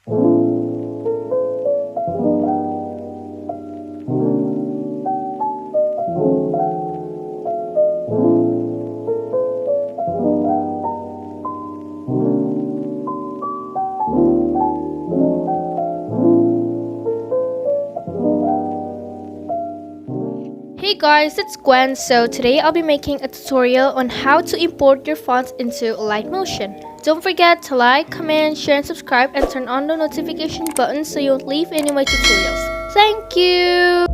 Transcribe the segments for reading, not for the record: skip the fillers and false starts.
Hey guys, it's Gwen. So today I'll be making a tutorial on how to import your fonts into Alight Motion. Don't forget to like, comment, share and subscribe and turn on the notification button so you won't leave any of my tutorials. Thank you!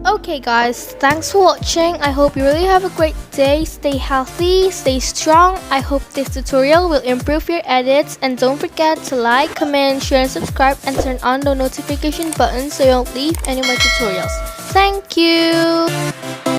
Okay guys, thanks for watching. I hope you really have a great day. Stay healthy, stay strong. I hope this tutorial will improve your edits, and don't forget to like, comment, share and subscribe and turn on the notification button so you won't leave any of my tutorials. Thank you!